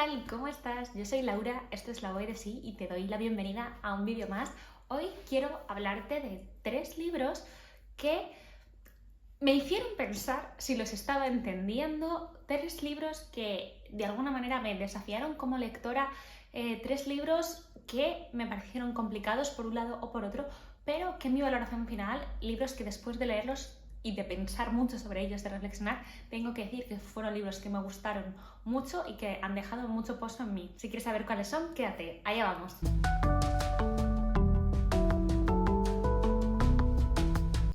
tal? ¿Cómo estás? Yo soy Laura, esto es La Voy de Sí y te doy la bienvenida a un vídeo más. Hoy quiero hablarte de 3 libros que me hicieron pensar si los estaba entendiendo, 3 libros que de alguna manera me desafiaron como lectora, 3 libros que me parecieron complicados por un lado o por otro, pero que en mi valoración final, libros que después de leerlos y de pensar mucho sobre ellos, de reflexionar, tengo que decir que fueron libros que me gustaron mucho y que han dejado mucho pozo en mí. Si quieres saber cuáles son, quédate, allá vamos.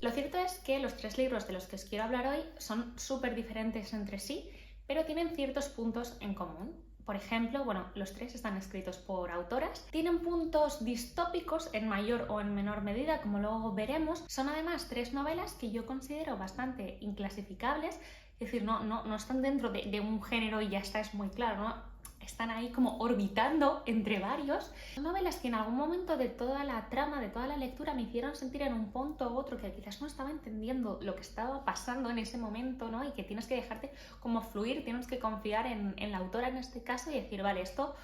Lo cierto es que los 3 libros de los que os quiero hablar hoy son súper diferentes entre sí, pero tienen ciertos puntos en común. Por ejemplo, los 3 están escritos por autoras, tienen puntos distópicos en mayor o en menor medida, como luego veremos. Son además 3 novelas que yo considero bastante inclasificables, es decir, no están dentro de un género y ya está, es muy claro, ¿no? Están ahí como orbitando entre varios. Son novelas que en algún momento de toda la trama, de toda la lectura, me hicieron sentir en un punto u otro que quizás no estaba entendiendo lo que estaba pasando en ese momento, ¿no? Y que tienes que dejarte como fluir, tienes que confiar en la autora en este caso y decir, vale, esto,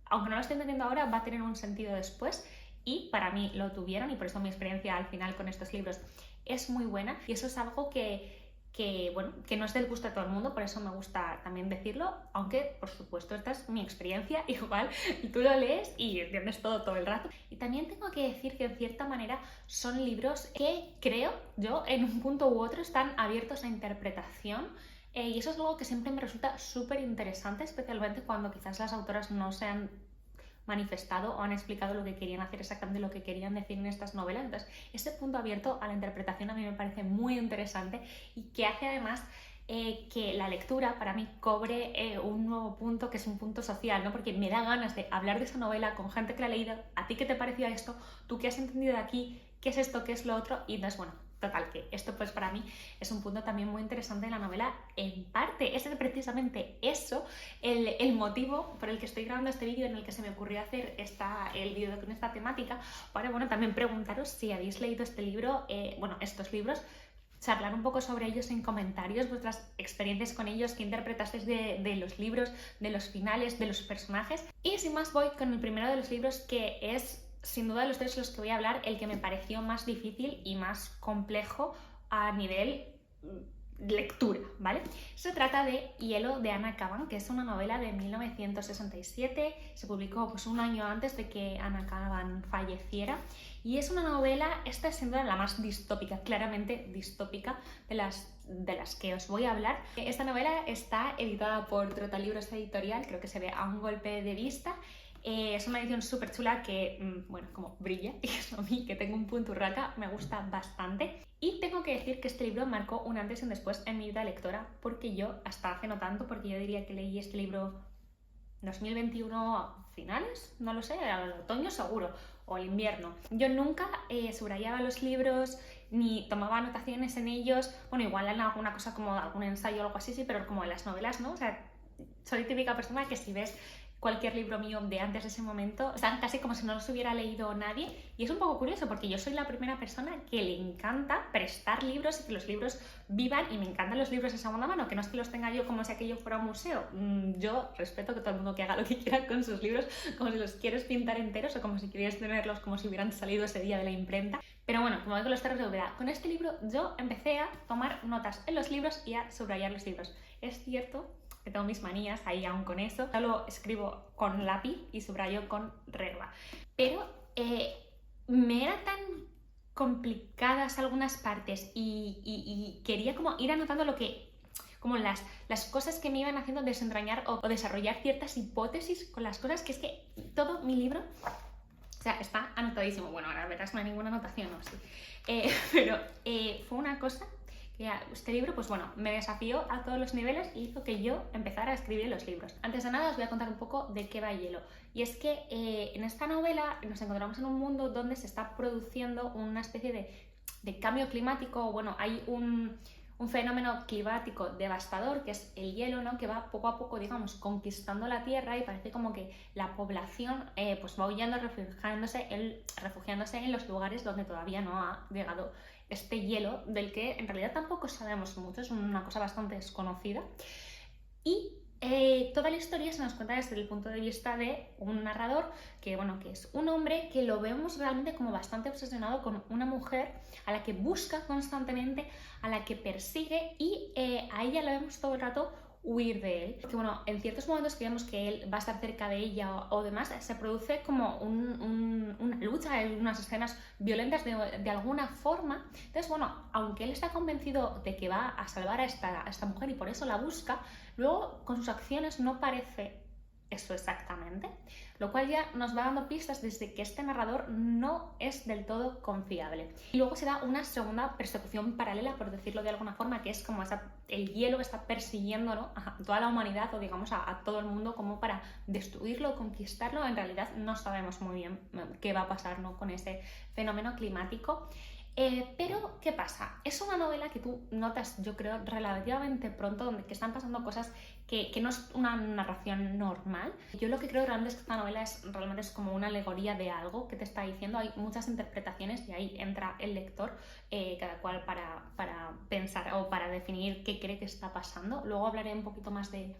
aunque no lo esté entendiendo ahora, va a tener un sentido después. Y para mí lo tuvieron y por eso mi experiencia al final con estos libros es muy buena. Y eso es algo que no es del gusto de todo el mundo, por eso me gusta también decirlo, aunque por supuesto esta es mi experiencia, igual tú lo lees y entiendes todo el rato. Y también tengo que decir que en cierta manera son libros que creo yo en un punto u otro están abiertos a interpretación. Y eso es algo que siempre me resulta súper interesante, especialmente cuando quizás las autoras no se han manifestado o han explicado lo que querían hacer, exactamente lo que querían decir en estas novelas. Entonces, este punto abierto a la interpretación a mí me parece muy interesante y que hace además que la lectura para mí cobre un nuevo punto, que es un punto social, ¿no? Porque me da ganas de hablar de esa novela con gente que la ha leído. ¿A ti qué te pareció esto? ¿Tú qué has entendido de aquí? ¿Qué es esto? ¿Qué es lo otro? Y entonces, total, que esto pues para mí es un punto también muy interesante de la novela. En parte, es precisamente eso el motivo por el que estoy grabando este vídeo, en el que se me ocurrió hacer el vídeo con esta temática, para también preguntaros si habéis leído este libro, estos libros, charlar un poco sobre ellos en comentarios, vuestras experiencias con ellos, qué interpretasteis de los libros, de los finales, de los personajes. Y sin más voy con el primero de los libros, que es sin duda de los 3 de los que voy a hablar, el que me pareció más difícil y más complejo a nivel lectura, ¿vale? Se trata de Hielo de Anna Kavan, que es una novela de 1967, se publicó pues un año antes de que Anna Kavan falleciera, y es una novela, esta es sin duda la más distópica, claramente distópica de las que os voy a hablar. Esta novela está editada por Trotalibros Editorial, creo que se ve a un golpe de vista. Es una edición súper chula que, como brilla, y eso a mí, que tengo un punturraca, me gusta bastante. Y tengo que decir que este libro marcó un antes y un después en mi vida lectora, porque yo, hasta hace no tanto, porque yo diría que leí este libro 2021 a finales, no lo sé, al otoño seguro, o el invierno. Yo nunca subrayaba los libros, ni tomaba anotaciones en ellos, igual en alguna cosa como algún ensayo o algo así, sí, pero como en las novelas, ¿no? O sea, soy típica persona que si ves cualquier libro mío de antes de ese momento, están casi como si no los hubiera leído nadie, y es un poco curioso porque yo soy la primera persona que le encanta prestar libros y que los libros vivan, y me encantan los libros de segunda mano, que no es que los tenga yo como si aquello fuera un museo. Yo respeto que todo el mundo que haga lo que quiera con sus libros, como si los quieres pintar enteros o como si quieres tenerlos como si hubieran salido ese día de la imprenta. Pero como digo, los terros de verdad, con este libro yo empecé a tomar notas en los libros y a subrayar los libros. Es cierto que tengo mis manías ahí aún con eso, solo escribo con lápiz y subrayo con regla, pero me eran tan complicadas algunas partes y quería como ir anotando como las cosas que me iban haciendo desentrañar o desarrollar ciertas hipótesis con las cosas, que es que todo mi libro, o sea, está anotadísimo. Ahora verás, no hay ninguna anotación, ¿no? Sí. Pero fue una cosa que este libro, me desafió a todos los niveles y hizo que yo empezara a escribir los libros. Antes de nada os voy a contar un poco de qué va Hielo. Y es que en esta novela nos encontramos en un mundo donde se está produciendo una especie de cambio climático. Hay un fenómeno climático devastador, que es el hielo, ¿no? Que va poco a poco, digamos, conquistando la Tierra, y parece como que la población va huyendo, refugiándose en los lugares donde todavía no ha llegado este hielo, del que en realidad tampoco sabemos mucho, es una cosa bastante desconocida. Y Toda la historia se nos cuenta desde el punto de vista de un narrador que, bueno, que es un hombre que lo vemos realmente como bastante obsesionado con una mujer a la que busca constantemente, a la que persigue y a ella la vemos todo el rato huir de él. Porque, bueno, en ciertos momentos que vemos que él va a estar cerca de ella o demás, se produce como una lucha, unas escenas violentas de alguna forma. Entonces, bueno, aunque él está convencido de que va a salvar a esta mujer y por eso la busca, luego con sus acciones no parece eso exactamente, lo cual ya nos va dando pistas desde que este narrador no es del todo confiable. Y luego se da una segunda persecución paralela, por decirlo de alguna forma, que es como el hielo que está persiguiendo, ¿no?, a toda la humanidad o digamos a todo el mundo como para destruirlo, conquistarlo. En realidad no sabemos muy bien qué va a pasar, ¿no?, con ese fenómeno climático. Pero, ¿qué pasa? Es una novela que tú notas, yo creo, relativamente pronto, donde que están pasando cosas que no es una narración normal. Yo lo que creo realmente es que esta novela realmente es como una alegoría de algo que te está diciendo. Hay muchas interpretaciones y ahí entra el lector, cada cual para pensar o para definir qué cree que está pasando. Luego hablaré un poquito más de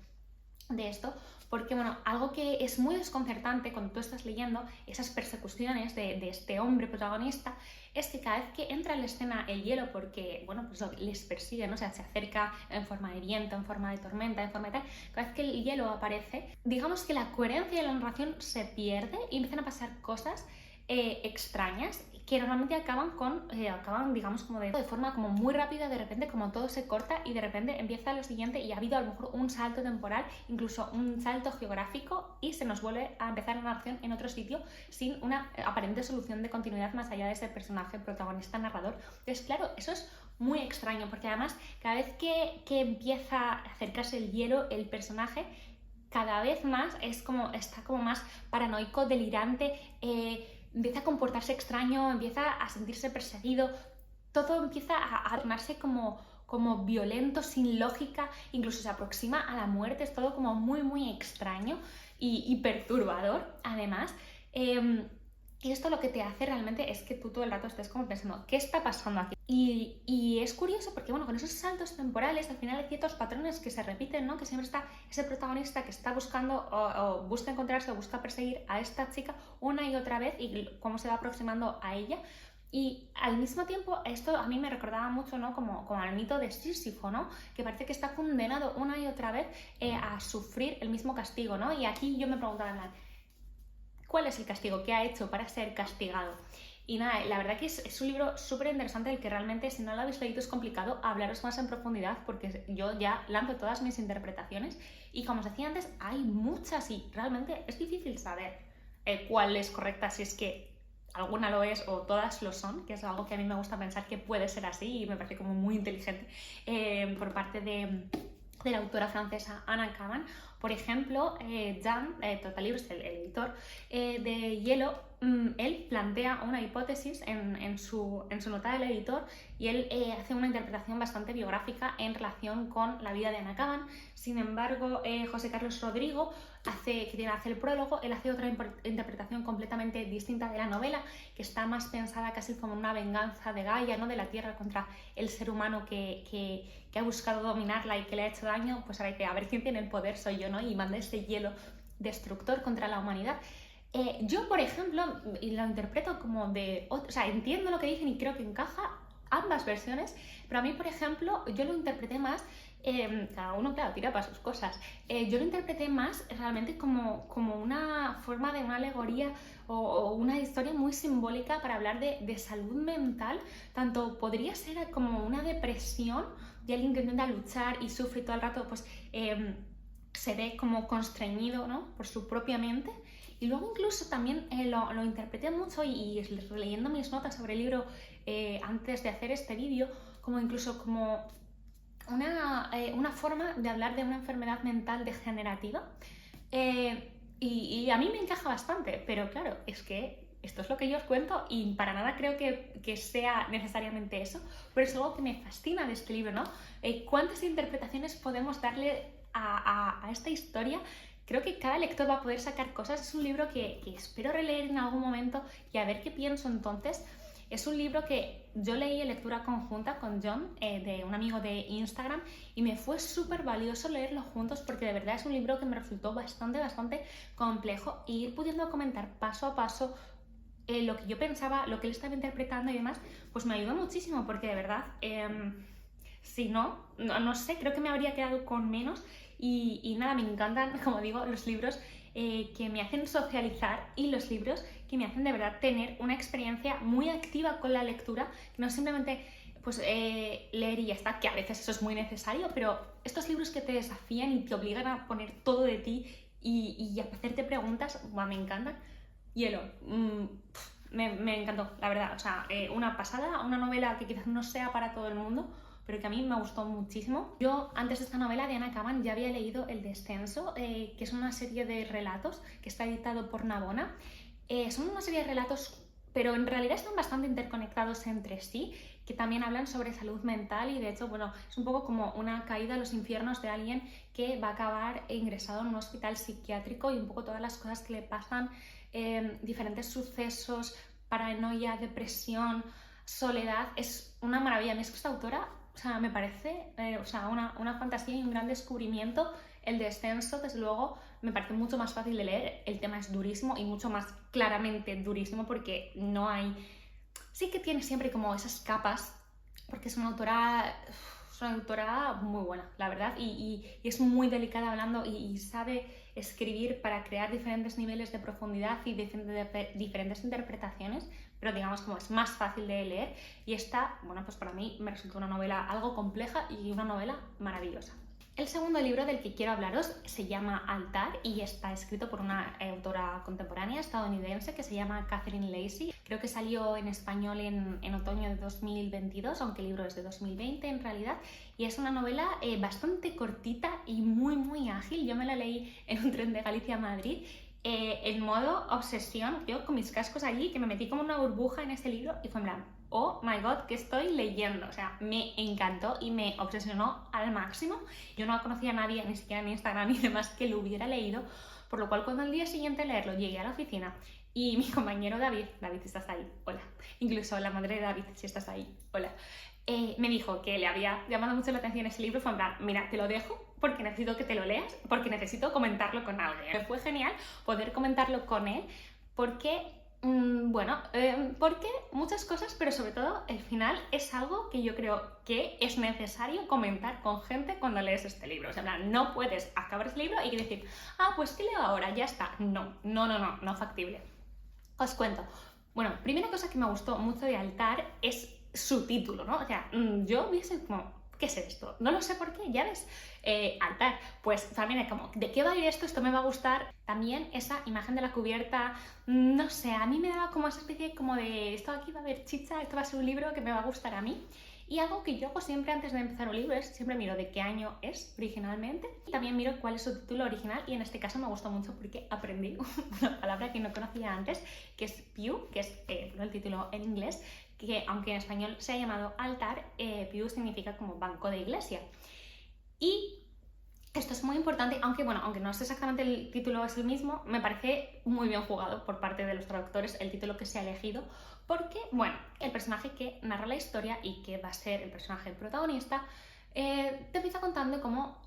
esto, porque bueno, algo que es muy desconcertante cuando tú estás leyendo esas persecuciones de este hombre protagonista es que cada vez que entra en la escena el hielo, porque bueno, pues les persigue, ¿no? O sea, se acerca en forma de viento, en forma de tormenta, en forma de tal, cada vez que el hielo aparece, digamos que la coherencia de la narración se pierde y empiezan a pasar cosas extrañas que normalmente acaban digamos como de forma como muy rápida, de repente como todo se corta y de repente empieza lo siguiente y ha habido a lo mejor un salto temporal, incluso un salto geográfico y se nos vuelve a empezar la narración en otro sitio sin una aparente solución de continuidad más allá de ese personaje protagonista narrador. Entonces claro, eso es muy extraño porque además cada vez que empieza a acercarse el hielo, el personaje cada vez más está como más paranoico, delirante, empieza a comportarse extraño, empieza a sentirse perseguido, todo empieza a tornarse como violento, sin lógica, incluso se aproxima a la muerte, es todo como muy muy extraño y perturbador además. Y esto lo que te hace realmente es que tú todo el rato estés como pensando, ¿qué está pasando aquí? Y es curioso porque, bueno, con esos saltos temporales al final hay ciertos patrones que se repiten, ¿no? Que siempre está ese protagonista que está buscando o busca encontrarse o busca perseguir a esta chica una y otra vez y cómo se va aproximando a ella. Y al mismo tiempo esto a mí me recordaba mucho, ¿no?, como al mito de Sísifo, ¿no?, que parece que está condenado una y otra vez a sufrir el mismo castigo, ¿no? Y aquí yo me preguntaba, ¿cuál es el castigo? ¿Qué ha hecho para ser castigado? Y nada, la verdad que es un libro súper interesante del que realmente, si no lo habéis leído, es complicado hablaros más en profundidad porque yo ya lanzo todas mis interpretaciones y, como os decía antes, hay muchas y realmente es difícil saber cuál es correcta, si es que alguna lo es o todas lo son, que es algo que a mí me gusta pensar que puede ser así y me parece como muy inteligente por parte de la autora francesa Anna Kavan. Por ejemplo, Jan Totalibros, el editor de Hielo, él plantea una hipótesis en su nota del editor y él hace una interpretación bastante biográfica en relación con la vida de Anna Kavan. Sin embargo, José Carlos Rodrigo, que hace el prólogo, él hace otra interpretación completamente distinta de la novela, que está más pensada casi como una venganza de Gaia, ¿no?, de la Tierra contra el ser humano que ha buscado dominarla y que le ha hecho daño. Pues ahora hay que a ver quién tiene el poder, soy yo, ¿no?, y manda ese hielo destructor contra la humanidad. Yo, por ejemplo, lo interpreto como o sea, entiendo lo que dicen y creo que encaja ambas versiones, pero a mí, por ejemplo, yo lo interpreté más, cada uno, claro, tira para sus cosas, yo lo interpreté más realmente como una forma de una alegoría o una historia muy simbólica para hablar de salud mental. Tanto podría ser como una depresión de alguien que intenta luchar y sufre todo el rato, pues se ve como constreñido, ¿no?, por su propia mente. Y luego incluso también lo interpreté mucho y leyendo mis notas sobre el libro antes de hacer este vídeo, como incluso como una forma de hablar de una enfermedad mental degenerativa. Y a mí me encaja bastante, pero claro, es que esto es lo que yo os cuento y para nada creo que sea necesariamente eso, pero es algo que me fascina de este libro, ¿no? ¿Cuántas interpretaciones podemos darle a esta historia? Creo que cada lector va a poder sacar cosas. Es un libro que espero releer en algún momento y a ver qué pienso entonces. Es un libro que yo leí en lectura conjunta con John, de un amigo de Instagram, y me fue súper valioso leerlo juntos porque de verdad es un libro que me resultó bastante complejo, y ir pudiendo comentar paso a paso lo que yo pensaba, lo que él estaba interpretando y demás, pues me ayudó muchísimo porque de verdad, si no sé, creo que me habría quedado con menos. Y nada, me encantan, como digo, los libros que me hacen socializar y los libros que me hacen de verdad tener una experiencia muy activa con la lectura, que no simplemente pues leer y ya está, que a veces eso es muy necesario, pero estos libros que te desafían y te obligan a poner todo de ti y a hacerte preguntas, me encantan. Hielo, me encantó, la verdad, o sea, una pasada, una novela que quizás no sea para todo el mundo, pero que a mí me gustó muchísimo. Yo, antes de esta novela de Anna Kavan, ya había leído El descenso, que es una serie de relatos que está editado por Navona. Son una serie de relatos, pero en realidad están bastante interconectados entre sí, que también hablan sobre salud mental y de hecho, bueno, es un poco como una caída a los infiernos de alguien que va a acabar ingresado en un hospital psiquiátrico y un poco todas las cosas que le pasan, diferentes sucesos, paranoia, depresión, soledad. Es una maravilla. A mí es que esta autora, o sea, me parece una fantasía y un gran descubrimiento. El descenso, desde luego, me parece mucho más fácil de leer. El tema es durísimo y mucho más claramente durísimo porque no hay... Sí que tiene siempre como esas capas, porque es una autora muy buena, la verdad, y es muy delicada hablando y sabe escribir para crear diferentes niveles de profundidad y diferentes interpretaciones, pero digamos como es más fácil de leer. Y esta, bueno, pues para mí me resultó una novela algo compleja y una novela maravillosa. El segundo libro del que quiero hablaros se llama Altar y está escrito por una autora contemporánea estadounidense que se llama Catherine Lacey. Creo que salió en español en otoño de 2022, aunque el libro es de 2020 en realidad, y es una novela bastante cortita y muy ágil. Yo me la leí en un tren de Galicia a Madrid, en modo obsesión, yo con mis cascos allí, que me metí como una burbuja en este libro y fue en plan, oh my god, ¿qué estoy leyendo? O sea, me encantó y me obsesionó al máximo. Yo no conocía a nadie, ni siquiera en Instagram ni demás, que lo hubiera leído, por lo cual cuando al día siguiente de leerlo llegué a la oficina y mi compañero David, si estás ahí, hola, incluso la madre de David, si estás ahí, hola, me dijo que le había llamado mucho la atención ese libro. Fue en plan, mira, te lo dejo porque necesito que te lo leas, porque necesito comentarlo con alguien. Fue genial poder comentarlo con él porque... porque muchas cosas, pero sobre todo el final es algo que yo creo que es necesario comentar con gente cuando lees este libro. O sea, no puedes acabar este libro y decir, pues ¿qué leo ahora? Ya está. No factible. Os cuento. Bueno, primera cosa que me gustó mucho de Altar es su título, ¿no? O sea, yo hubiese como... ¿Qué es esto? No lo sé por qué, ya ves. Altar, pues también es como, ¿de qué va a ir esto? Esto me va a gustar. También esa imagen de la cubierta, no sé, a mí me daba como esa especie como de, esto aquí va a haber chicha, esto va a ser un libro que me va a gustar a mí. Y algo que yo hago siempre antes de empezar un libro es, siempre miro de qué año es originalmente y también miro cuál es su título original, y en este caso me gustó mucho porque aprendí una palabra que no conocía antes, que es pew, que es el título en inglés, que aunque en español se ha llamado altar, pew significa como banco de iglesia. Y esto es muy importante, aunque no es exactamente el título es el mismo, me parece muy bien jugado por parte de los traductores el título que se ha elegido, porque, el personaje que narra la historia y que va a ser el personaje protagonista, te empieza contando como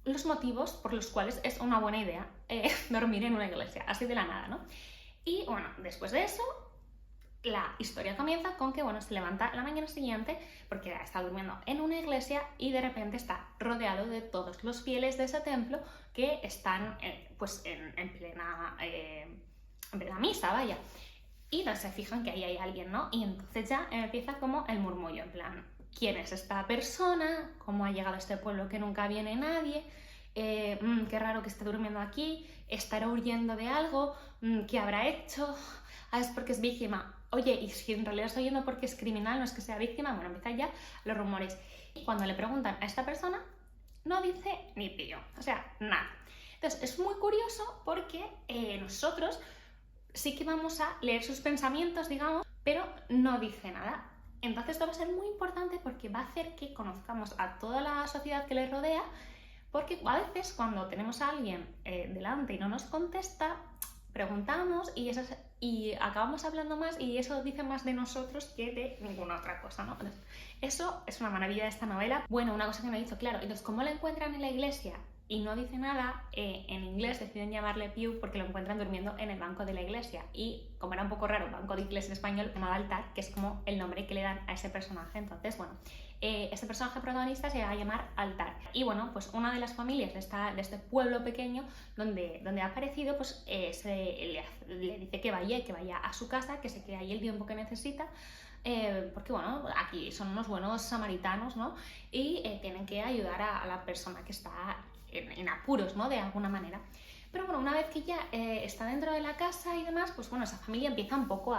los motivos por los cuales es una buena idea dormir en una iglesia, así de la nada, ¿no? Y después de eso, la historia comienza con que, se levanta la mañana siguiente porque está durmiendo en una iglesia y de repente está rodeado de todos los fieles de ese templo que están en plena misa, vaya. Y no se fijan que ahí hay alguien, ¿no? Y entonces ya empieza como el murmullo, en plan, ¿quién es esta persona? ¿Cómo ha llegado a este pueblo que nunca viene nadie? Qué raro que esté durmiendo aquí, estará huyendo de algo, ¿qué habrá hecho? Es porque es víctima. Oye, y si en realidad está huyendo porque es criminal, no es que sea víctima, empiezan ya los rumores. Y cuando le preguntan a esta persona, no dice ni pío, o sea, nada. Entonces, es muy curioso porque nosotros sí que vamos a leer sus pensamientos, digamos, pero no dice nada. Entonces, esto va a ser muy importante porque va a hacer que conozcamos a toda la sociedad que le rodea, porque a veces cuando tenemos a alguien delante y no nos contesta, preguntamos y acabamos hablando más y eso dice más de nosotros que de ninguna otra cosa, ¿no? Entonces, eso es una maravilla de esta novela. Bueno, una cosa que me ha dicho, claro, entonces, ¿cómo la encuentran en la iglesia? Y no dice nada, en inglés deciden llamarle pew porque lo encuentran durmiendo en el banco de la iglesia. Y como era un poco raro, banco de inglés en español, llamaba altar, que es como el nombre que le dan a ese personaje. Entonces, bueno, este personaje protagonista se va a llamar Altar. Y bueno, pues una de las familias de este pueblo pequeño donde ha aparecido, pues le dice que vaya a su casa, que se quede ahí el tiempo que necesita. Porque bueno, aquí son unos buenos samaritanos, ¿no? Y tienen que ayudar a la persona que está en apuros, ¿no? De alguna manera. Pero bueno, una vez que ya está dentro de la casa y demás, pues bueno, esa familia empieza un poco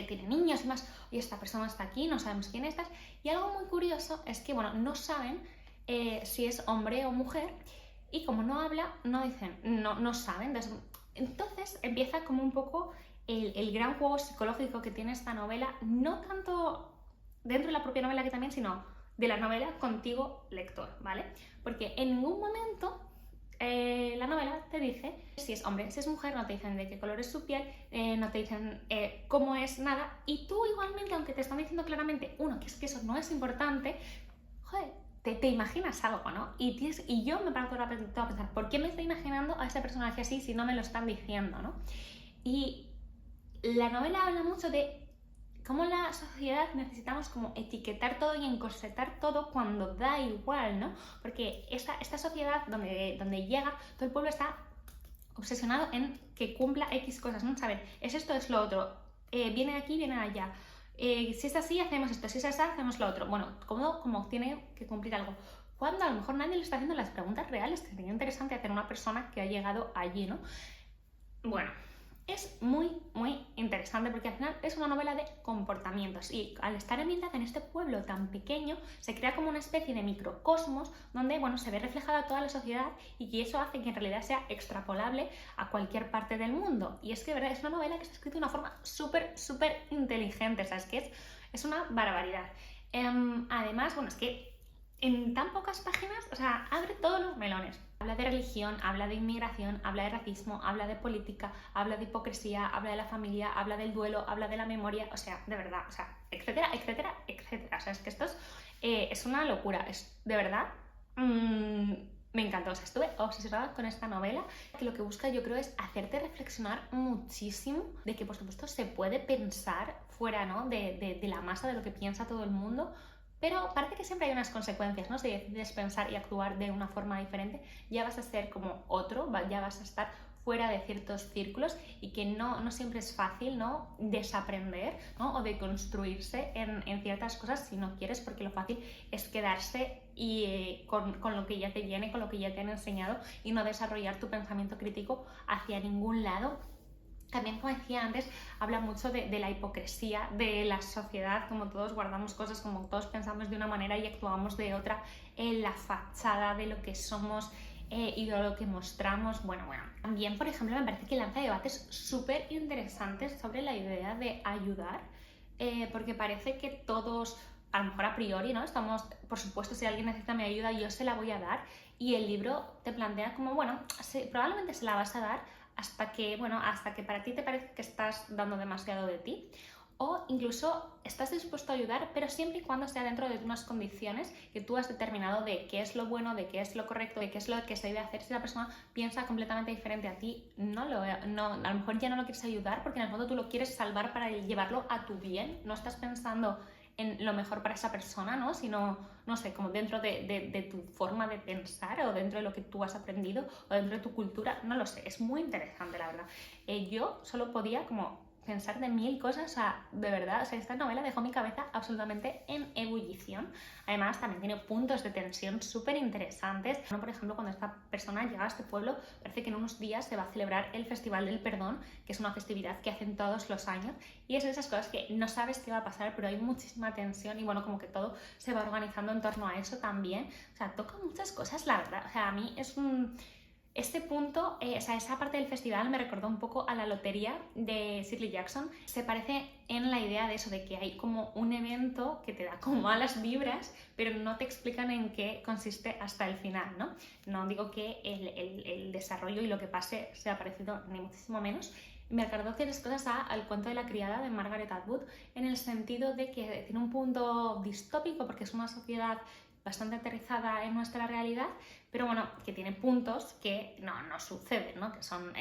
tiene niños y demás, oye, esta persona está aquí, no sabemos quién es. Y algo muy curioso es que, bueno, no saben si es hombre o mujer, y como no habla, no dicen, no saben. Entonces empieza como un poco el gran juego psicológico que tiene esta novela, no tanto dentro de la propia novela que también, sino de la novela contigo, lector, ¿vale? Porque en ningún momento la novela te dice si es hombre, si es mujer, no te dicen de qué color es su piel, no te dicen cómo es nada, y tú igualmente, aunque te están diciendo claramente, uno, que es que eso no es importante, joder, te imaginas algo, ¿no? Y yo me paro todo a pensar, ¿por qué me estoy imaginando a ese personaje así si no me lo están diciendo, ¿no? Y la novela habla mucho de cómo la sociedad necesitamos como etiquetar todo y encorsetar todo cuando da igual, ¿no? Porque esta sociedad donde llega, todo el pueblo está obsesionado en que cumpla X cosas, ¿no? Saber, es esto, es lo otro, viene de aquí, viene de allá, si es así, hacemos esto, si es así, hacemos lo otro. Bueno, como tiene que cumplir algo. Cuando a lo mejor nadie le está haciendo las preguntas reales que sería interesante hacer una persona que ha llegado allí, ¿no? Bueno, es muy, muy interesante porque al final es una novela de comportamientos y al estar ambientada en este pueblo tan pequeño se crea como una especie de microcosmos donde, bueno, se ve reflejada toda la sociedad y que eso hace que en realidad sea extrapolable a cualquier parte del mundo. Y es que, ¿verdad? Es una novela que está escrita de una forma súper, súper inteligente, ¿sabes? Que es una barbaridad. Además, bueno, es que en tan pocas páginas, o sea, abre todos los melones. Habla de religión, habla de inmigración, habla de racismo, habla de política, habla de hipocresía, habla de la familia, habla del duelo, habla de la memoria, o sea, de verdad, o sea, etcétera, etcétera, etcétera. O sea, es que esto es una locura, es de verdad, me encantó, o sea, estuve obsesionada con esta novela, que lo que busca yo creo es hacerte reflexionar muchísimo de que por supuesto se puede pensar fuera, ¿no? de la masa de lo que piensa todo el mundo. Pero parece que siempre hay unas consecuencias, ¿no? Si decides pensar y actuar de una forma diferente, ya vas a ser como otro, ya vas a estar fuera de ciertos círculos y que no siempre es fácil, ¿no? Desaprender, ¿no? O de construirse en ciertas cosas si no quieres, porque lo fácil es quedarse con lo que ya te viene, con lo que ya te han enseñado y no desarrollar tu pensamiento crítico hacia ningún lado. También, como decía antes, habla mucho de la hipocresía de la sociedad, como todos guardamos cosas, como todos pensamos de una manera y actuamos de otra, en la fachada de lo que somos y de lo que mostramos. Bueno. También, por ejemplo, me parece que lanza debates súper interesantes sobre la idea de ayudar, porque parece que todos, a lo mejor a priori, ¿no? Estamos, por supuesto, si alguien necesita mi ayuda, yo se la voy a dar, y el libro te plantea como, bueno, probablemente se la vas a dar hasta que para ti te parece que estás dando demasiado de ti, o incluso estás dispuesto a ayudar, pero siempre y cuando sea dentro de unas condiciones que tú has determinado de qué es lo bueno, de qué es lo correcto, de qué es lo que se debe hacer. Si la persona piensa completamente diferente a ti, a lo mejor ya no lo quieres ayudar porque en el fondo tú lo quieres salvar para llevarlo a tu bien, no estás pensando en lo mejor para esa persona, ¿no? Sino, no sé, como dentro de tu forma de pensar o dentro de lo que tú has aprendido o dentro de tu cultura, no lo sé, es muy interesante, la verdad. Yo solo podía como pensar de mil cosas, o sea, de verdad, o sea, esta novela dejó mi cabeza absolutamente en ebullición. Además, también tiene puntos de tensión súper interesantes. Por ejemplo, cuando esta persona llega a este pueblo, parece que en unos días se va a celebrar el Festival del Perdón, que es una festividad que hacen todos los años, y es de esas cosas que no sabes qué va a pasar, pero hay muchísima tensión y bueno, como que todo se va organizando en torno a eso también. O sea, toca muchas cosas, la verdad. O sea, a mí Este punto, o sea, esa parte del festival me recordó un poco a la lotería de Shirley Jackson. Se parece en la idea de eso, de que hay como un evento que te da como malas vibras, pero no te explican en qué consiste hasta el final, ¿no? No digo que el desarrollo y lo que pase sea parecido, ni muchísimo menos. Me recordó ciertas cosas al cuento de la criada de Margaret Atwood, en el sentido de que tiene un punto distópico, porque es una sociedad bastante aterrizada en nuestra realidad, pero bueno, que tiene puntos que no suceden, ¿no? Que son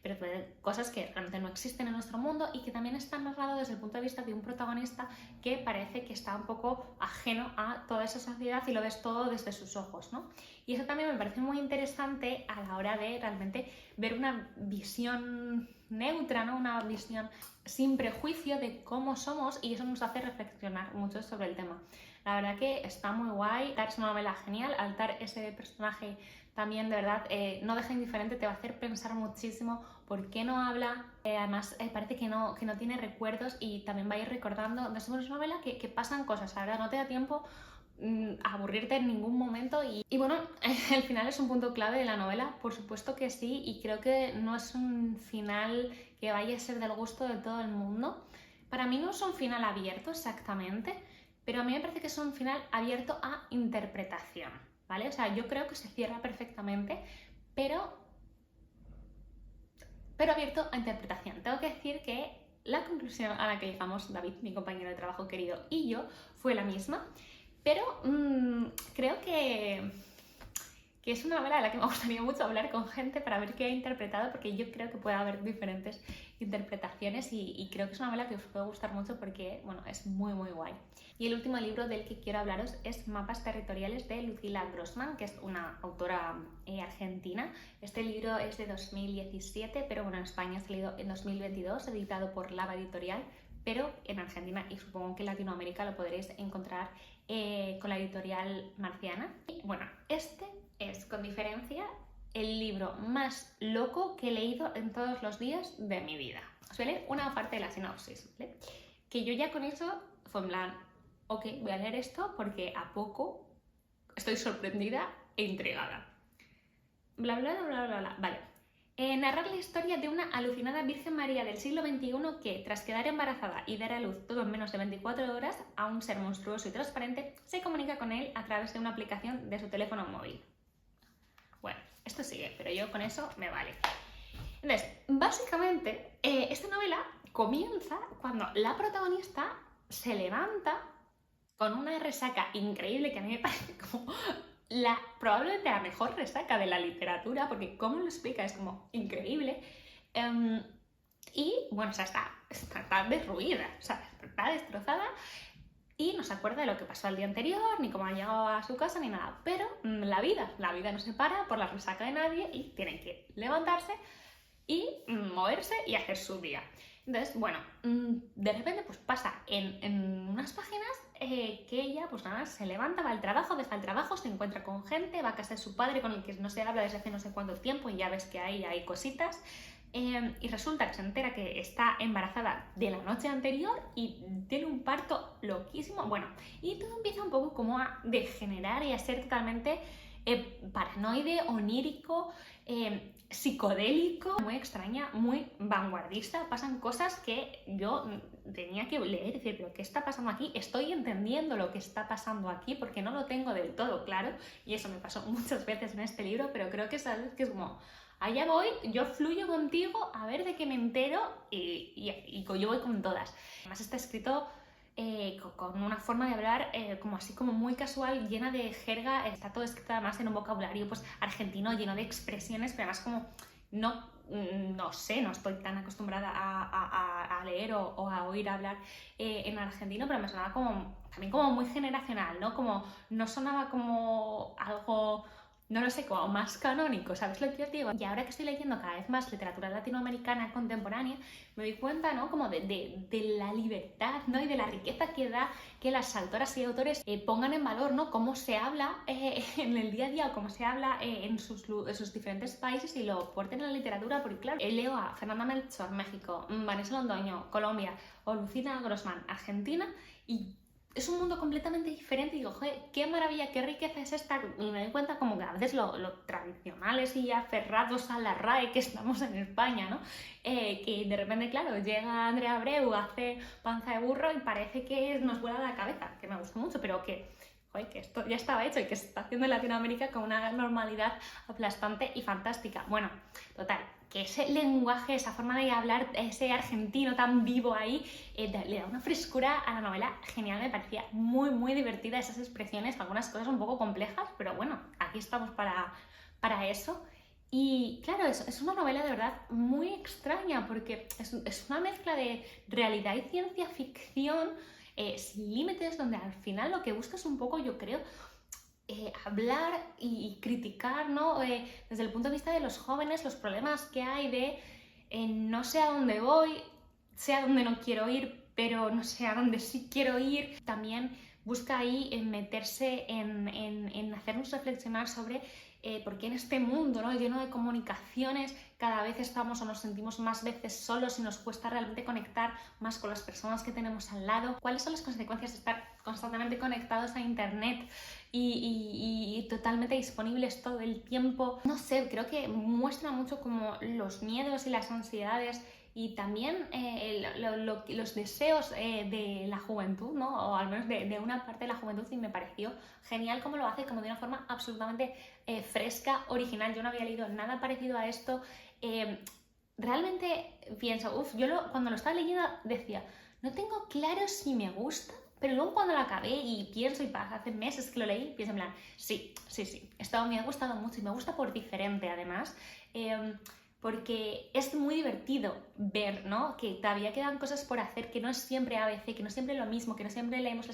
pero cosas que realmente no existen en nuestro mundo y que también están narrado desde el punto de vista de un protagonista que parece que está un poco ajeno a toda esa sociedad y lo ves todo desde sus ojos, ¿no? Y eso también me parece muy interesante a la hora de realmente ver una visión neutra, ¿no? Una visión sin prejuicio de cómo somos, y eso nos hace reflexionar mucho sobre el tema. La verdad que está muy guay. Altar es una novela genial. Altar, ese personaje también, de verdad, no deja indiferente, te va a hacer pensar muchísimo por qué no habla. Además, parece que no tiene recuerdos y también va a ir recordando. Es una novela que pasan cosas, la verdad, no te da tiempo a aburrirte en ningún momento y bueno, el final es un punto clave de la novela, por supuesto que sí, y creo que no es un final que vaya a ser del gusto de todo el mundo. Para mí no es un final abierto exactamente, pero a mí me parece que es un final abierto a interpretación, ¿vale? O sea, yo creo que se cierra perfectamente, pero abierto a interpretación. Tengo que decir que la conclusión a la que llegamos David, mi compañero de trabajo querido, y yo fue la misma, pero creo que es una novela de la que me gustaría mucho hablar con gente para ver qué ha interpretado, porque yo creo que puede haber diferentes interpretaciones y creo que es una novela que os puede gustar mucho porque, bueno, es muy muy guay. Y el último libro del que quiero hablaros es Mapas territoriales de Lucila Grossman, que es una autora argentina. Este libro es de 2017, pero bueno, en España ha salido en 2022, editado por Lava Editorial, pero en Argentina y supongo que en Latinoamérica lo podréis encontrar con la editorial Marciana. Y bueno, este es, con diferencia, el libro más loco que he leído en todos los días de mi vida. Os voy a leer una parte de la sinopsis, ¿vale? Que yo ya con eso fue en plan, ok, voy a leer esto porque a poco estoy sorprendida e intrigada. Bla, bla, bla, bla, bla. Vale. Narrar la historia de una alucinada Virgen María del siglo XXI que, tras quedar embarazada y dar a luz todo en menos de 24 horas a un ser monstruoso y transparente, se comunica con él a través de una aplicación de su teléfono móvil. Bueno, esto sigue, pero yo con eso me vale. Entonces, básicamente, esta novela comienza cuando la protagonista se levanta con una resaca increíble que a mí me parece como probablemente la mejor resaca de la literatura, porque cómo lo explica es como increíble. Y bueno, o sea, está derruida, o sea, está destrozada y no se acuerda de lo que pasó el día anterior, ni cómo ha llegado a su casa, ni nada. Pero la vida no se para por la resaca de nadie y tienen que levantarse y moverse y hacer su día. Entonces, bueno, de repente pues pasa en unas páginas que ella pues nada, se levanta, va al trabajo, deja el trabajo, se encuentra con gente, va a casa de su padre con el que no se habla desde hace no sé cuánto tiempo y ya ves que hay cositas. Y resulta que se entera que está embarazada de la noche anterior y tiene un parto loquísimo. Bueno, y todo empieza un poco como a degenerar y a ser totalmente paranoide, onírico, psicodélico, muy extraña, muy vanguardista. Pasan cosas que yo tenía que leer y decir, pero ¿qué está pasando aquí? Estoy entendiendo lo que está pasando aquí porque no lo tengo del todo claro, y eso me pasó muchas veces en este libro, pero creo que es algo que es como, allá voy, yo fluyo contigo, a ver de qué me entero y yo voy con todas. Además está escrito con una forma de hablar como así como muy casual, llena de jerga. Está todo escrito además en un vocabulario pues argentino, lleno de expresiones, pero además como no sé, no estoy tan acostumbrada a leer o a oír hablar en argentino, pero me sonaba como también como muy generacional, ¿no? Como no sonaba como algo, no lo sé, como más canónico, ¿sabes lo que os digo? Y ahora que estoy leyendo cada vez más literatura latinoamericana contemporánea, me doy cuenta, ¿no? Como de la libertad, ¿no? Y de la riqueza que da que las autoras y autores pongan en valor, ¿no? Cómo se habla en el día a día o cómo se habla en sus diferentes países y lo aporten en la literatura, porque claro, leo a Fernanda Melchor, México, Vanessa Londoño, Colombia, o Lucila Grossman, Argentina, y es un mundo completamente diferente y digo, joder, qué maravilla, qué riqueza es esta. Y me doy cuenta como que a veces lo tradicionales y aferrados a la RAE que estamos en España, ¿no? Que de repente, claro, llega Andrea Abreu, hace Panza de Burro y parece que nos vuela la cabeza, que me gustó mucho, pero que, joder, que esto ya estaba hecho y que se está haciendo en Latinoamérica con una normalidad aplastante y fantástica. Bueno, total, que ese lenguaje, esa forma de hablar, ese argentino tan vivo ahí, le da una frescura a la novela genial. Me parecía muy, muy divertida esas expresiones, algunas cosas un poco complejas, pero bueno, aquí estamos para eso. Y claro, es una novela de verdad muy extraña porque es una mezcla de realidad y ciencia ficción sin límites, donde al final lo que busca es un poco, yo creo, hablar y criticar, ¿no? Desde el punto de vista de los jóvenes, los problemas que hay de no sé a dónde voy, sé a dónde no quiero ir, pero no sé a dónde sí quiero ir. También busca ahí meterse en hacernos reflexionar sobre por qué en este mundo, ¿no?, lleno de comunicaciones, cada vez estamos o nos sentimos más veces solos y nos cuesta realmente conectar más con las personas que tenemos al lado. ¿Cuáles son las consecuencias de estar constantemente conectados a internet y totalmente disponibles todo el tiempo? No sé, creo que muestra mucho como los miedos y las ansiedades y también los deseos de la juventud, ¿no? O al menos de una parte de la juventud, y me pareció genial cómo lo hace, como de una forma absolutamente fresca, original. Yo no había leído nada parecido a esto. Realmente pienso, cuando lo estaba leyendo decía, no tengo claro si me gusta, pero luego cuando lo acabé y pienso, y hace meses que lo leí, pienso en plan, sí, esto me ha gustado mucho y me gusta por diferente además. Porque es muy divertido ver, ¿no?, que todavía quedan cosas por hacer, que no es siempre ABC, que no es siempre lo mismo, que no siempre leemos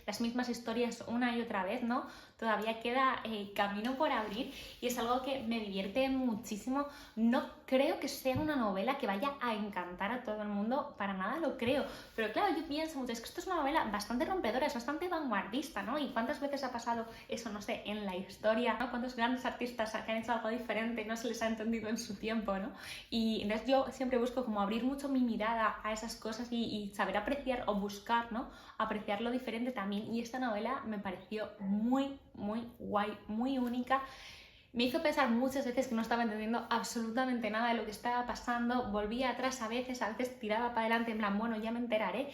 las mismas historias una y otra vez, ¿no? Todavía queda camino por abrir y es algo que me divierte muchísimo. No creo que sea una novela que vaya a encantar a todo el mundo, para nada lo creo, pero claro, yo pienso mucho, es que esto es una novela bastante rompedora, es bastante vanguardista, ¿no? Y cuántas veces ha pasado eso, no sé, en la historia, ¿no? Cuántos grandes artistas que han hecho algo diferente y no se les ha entendido en su tiempo, ¿no? Y entonces yo siempre busco como abrir mucho mi mirada a esas cosas y saber apreciar o buscar, ¿no?, apreciar lo diferente también. Y esta novela me pareció muy, muy guay, muy única. Me hizo pensar muchas veces que no estaba entendiendo absolutamente nada de lo que estaba pasando. Volvía atrás a veces tiraba para adelante en plan, bueno, ya me enteraré.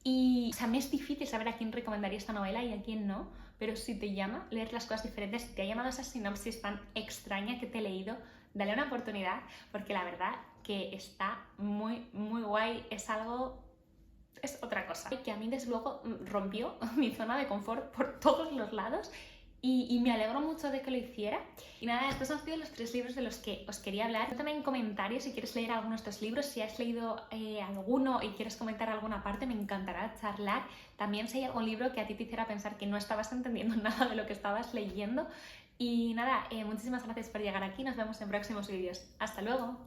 Y, o sea, me es difícil saber a quién recomendaría esta novela y a quién no, pero si te llama leer las cosas diferentes, si te ha llamado esa sinopsis tan extraña que te he leído, dale una oportunidad, porque la verdad que está muy, muy guay. Es otra cosa que a mí desde luego rompió mi zona de confort por todos los lados y me alegro mucho de que lo hiciera. Y nada, estos han sido los 3 libros de los que os quería hablar. Cuéntame en comentarios si quieres leer alguno de estos libros, si has leído alguno y quieres comentar alguna parte, me encantará charlar. También si hay algún libro que a ti te hiciera pensar que no estabas entendiendo nada de lo que estabas leyendo. Y nada, muchísimas gracias por llegar aquí, nos vemos en próximos vídeos. ¡Hasta luego!